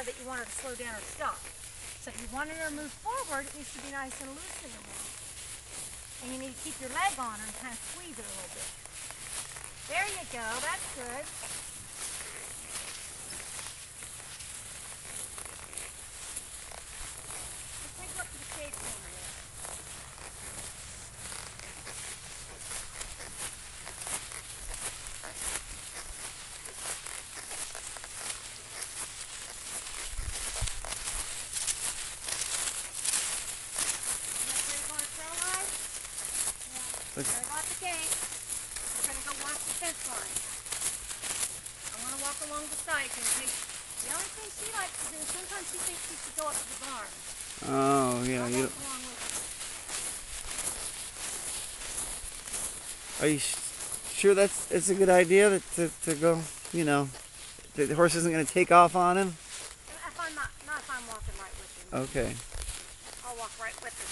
that you want her to slow down or stop. So if you want her to move forward, it needs to be nice and loose in your mouth. And you need to keep your leg on her and kind of squeeze it a little bit. There you go, that's good. Let's take her up to the shade corner there. Gotta go out the gate. We're gonna go watch the fence line. I want to walk along the side. The only thing she likes to do is sometimes she thinks she should go up to the barn. Oh, yeah. I'll walk along with her. Are you sure it's a good idea to go, you know, the horse isn't going to take off on him? If I'm not if I'm walking right with him. Okay. I'll walk right with her.